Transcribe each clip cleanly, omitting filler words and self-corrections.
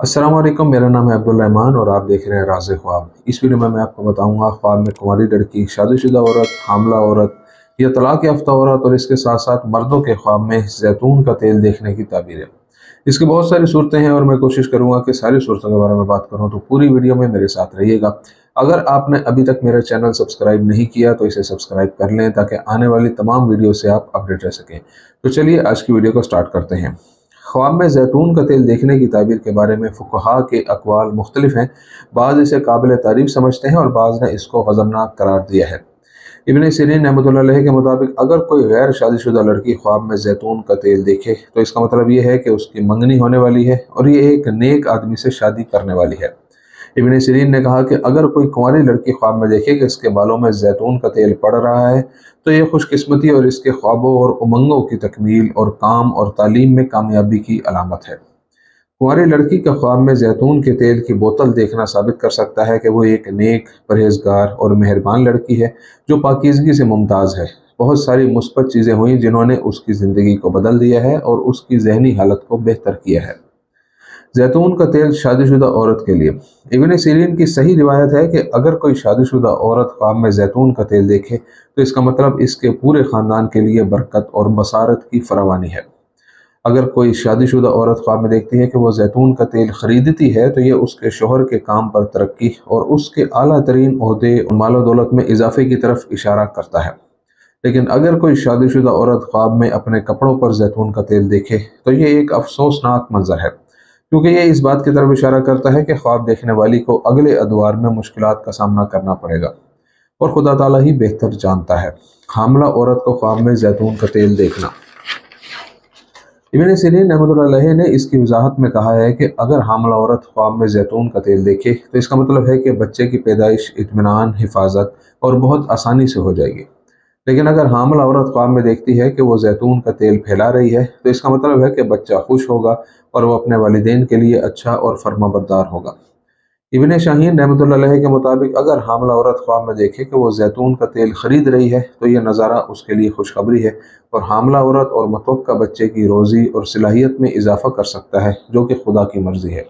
अस्सलाम वालेकुम, मेरा नाम है अब्दुल रहमान और आप देख रहे हैं राज़ ख्वाब। इस वीडियो में मैं आपको बताऊंगा ख्वाब में कुंवारी लड़की, शादीशुदा औरत, हामला औरत या तलाक याफ्ता औरत और इसके साथ साथ मर्दों के ख्वाब में जैतून का तेल देखने की ताबीर है। इसकी बहुत सारी सूरतें हैं और मैं कोशिश करूंगा कि सारी सूरतों के बारे में बात करूं, तो पूरी वीडियो में मेरे साथ रहिएगा। अगर आपने अभी तक मेरा चैनल सब्सक्राइब नहीं किया तो इसे सब्सक्राइब कर लें ताकि आने वाली तमाम वीडियो से आप अपडेट रह सकें। तो चलिए आज की वीडियो को स्टार्ट करते हैं। ख्वाब में जैतून का तेल देखने की ताबीर के बारे में फुक़हा के अक़वाल मुख्तलिफ हैं। बाज़ इसे काबिल तारीफ़ समझते हैं और बाज़ ने इसको ग़ज़बनाक करार दिया है। इब्न सीरीन रहमतुल्लाह अलैह के मुताबिक अगर कोई गैर शादीशुदा लड़की ख्वाब में जैतून का तेल देखे तो इसका मतलब ये है कि उसकी मंगनी होने वाली है और ये एक नेक आदमी से शादी करने वाली है। इब्न सीरीन ने कहा कि अगर कोई कुंवारी लड़की ख्वाब में देखे कि इसके बालों में जैतून का तेल पड़ रहा है तो ये खुशकिस्मती और इसके ख्वाबों और उमंगों की तकमील और काम और तालीम में कामयाबी की अलामत है। कुंवारी लड़की का ख्वाब में जैतून के तेल की बोतल देखना साबित कर सकता है कि वो एक नेक, परहेजगार और मेहरबान लड़की है जो पाकीज़गी से मुमताज़ है। बहुत सारी मुस्बत चीज़ें हुई जिन्होंने उसकी ज़िंदगी को बदल दिया है और उसकी जहनी हालत को बेहतर किया है। जैतून का तेल शादीशुदा औरत के लिए। इब्न सीरीन की सही रिवायत है कि अगर कोई शादीशुदा औरत ख्वाब में जैतून का तेल देखे तो इसका मतलब इसके पूरे ख़ानदान के लिए बरकत और बसारत की फरावानी है। अगर कोई शादीशुदा औरत ख्वाब में देखती है कि वो जैतून का तेल खरीदती है तो ये उसके शोहर के काम पर तरक्की और उसके आला तरीन ओहदे और मालो दौलत में इजाफे की तरफ इशारा करता है। लेकिन अगर कोई शादीशुदा औरत ख्वाब में अपने कपड़ों पर जैतून का तेल देखे तो ये एक अफसोसनाक मंजर है, क्योंकि ये इस बात की तरफ इशारा करता है कि ख्वाब देखने वाली को अगले अदवार में मुश्किलात का सामना करना पड़ेगा और खुदा ताला ही बेहतर जानता है। हामला औरत को ख्वाब में जैतून का तेल देखना। इब्न सीरीन रहमतुल्लाह अलैह ने इसकी वजाहत में कहा है कि अगर हामला औरत ख्वाब में जैतून का तेल देखे तो इसका मतलब है कि बच्चे की पैदाइश, इत्मीनान, हिफाजत और बहुत आसानी से हो जाएगी। लेकिन अगर हामला औरत ख्वाब में देखती है कि वो जैतून का तेल फैला रही है तो इसका मतलब है कि बच्चा खुश होगा और वो अपने वालिदैन के लिए अच्छा और फर्माबरदार होगा। इब्न शाहीन रहमतुल्लाह अलैह के मुताबिक अगर हामला औरत ख्वाब में देखे कि वो जैतून का तेल खरीद रही है तो यह नज़ारा उसके लिए खुशखबरी है और हामला औरत और मतवक्का बच्चे की रोज़ी और सलाहियत में इजाफा कर सकता है, जो कि खुदा की मर्जी है।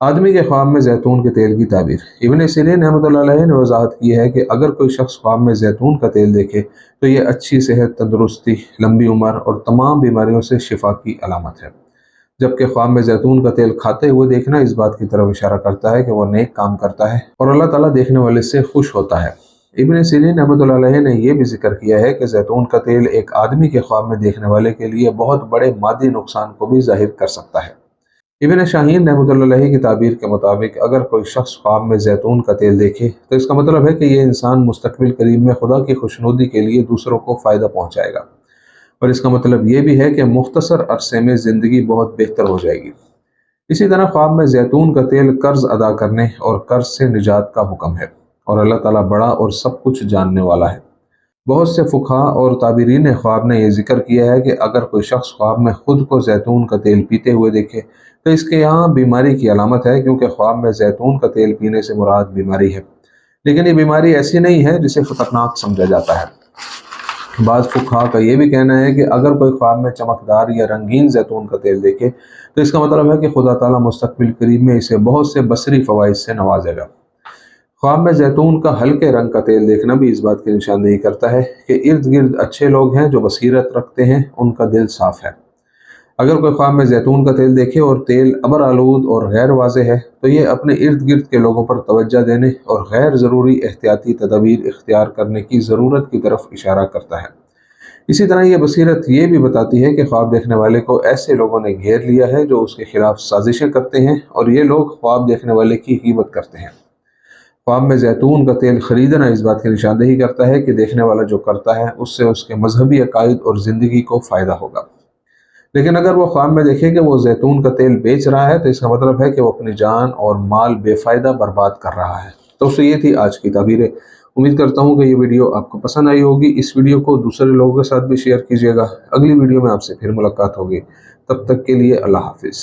आदमी के ख्वाब में जैतून के तेल की ताबीर। इब्न सीरीन रहमतुल्लाह अलैह ने वजाहत की है कि अगर कोई शख्स ख्वाब में जैतून का तेल देखे तो ये अच्छी सेहत, तंदुरुस्ती, लंबी उम्र और तमाम बीमारियों से शिफा की अलामत है। जबकि ख्वाब में जैतून का तेल खाते हुए देखना इस बात की तरफ इशारा करता है कि वह नेक काम करता है और अल्लाह ताला देखने वाले से खुश होता है। इब्न सीरीन रहमतुल्लाह अलैह ने यह भी जिक्र किया है कि जैतून का तेल एक आदमी के ख्वाब में देखने वाले के लिए बहुत बड़े मादी नुकसान को भी जाहिर कर सकता है। इब्न शाहीन रहमतुल्लाह अलैह की ताबीर के मुताबिक अगर कोई शख्स ख्वाब में जैतून का तेल देखे तो इसका मतलब है कि यह इंसान मुस्तकबिल करीब में खुदा की खुशनुदी के लिए दूसरों को फ़ायदा पहुँचाएगा और इसका मतलब ये भी है कि मुख्तसर अरसे में ज़िंदगी बहुत बेहतर हो जाएगी। इसी तरह ख्वाब में जैतून का तेल कर्ज अदा करने और कर्ज से निजात का हुक्म है और अल्लाह ताला बड़ा और सब कुछ जानने वाला है। बहुत से फुक़हा और ताबीरीन ख्वाब ने यह जिक्र किया है कि अगर कोई शख्स ख्वाब में खुद को जैतून का तेल पीते हुए देखे तो इसके यहाँ बीमारी की अलामत है, क्योंकि ख्वाब में जैतून का तेल पीने से मुराद बीमारी है, लेकिन ये बीमारी ऐसी नहीं है जिसे खतरनाक समझा जाता है। बाज़ फुक़हा का यह भी कहना है कि अगर कोई ख्वाब में चमकदार या रंगीन जैतून का तेल देखे तो इसका मतलब है कि खुदा ताला मुस्तक़बिल करीब में इसे बहुत से बसरी फ़वाइद से नवाजेगा। ख्वाब में जैतून का हल्के रंग का तेल देखना भी इस बात की निशानदेही करता है कि इर्द गिर्द अच्छे लोग हैं जो बसीरत रखते हैं, उनका दिल साफ़ है। अगर कोई ख्वाब में जैतून का तेल देखे और तेल अबर आलूद और गैर वाज़े है तो ये अपने इर्द गिर्द के लोगों पर तवज्जो देने और गैर ज़रूरी एहतियाती तदाबीर इख्तियार करने की ज़रूरत की तरफ इशारा करता है। इसी तरह यह बसीरत ये भी बताती है कि ख्वाब देखने वाले को ऐसे लोगों ने घेर लिया है जो उसके खिलाफ साजिशें करते हैं और ये लोग ख्वाब देखने वाले की ग़ीबत करते हैं। ख्वाब में जैतून का तेल खरीदना इस बात की निशानदेही करता है कि देखने वाला जो करता है उससे उसके मजहबी अकायद और ज़िंदगी को फ़ायदा होगा। लेकिन अगर वो ख्वाब में देखे कि वो जैतून का तेल बेच रहा है तो इसका मतलब है कि वो अपनी जान और माल बेफ़ायदा बर्बाद कर रहा है। तो ये थी आज की ताबीरें। उम्मीद करता हूँ कि ये वीडियो आपको पसंद आई होगी। इस वीडियो को दूसरे लोगों के साथ भी शेयर कीजिएगा। अगली वीडियो में आपसे फिर मुलाकात होगी। तब तक के लिए अल्लाह हाफिज़।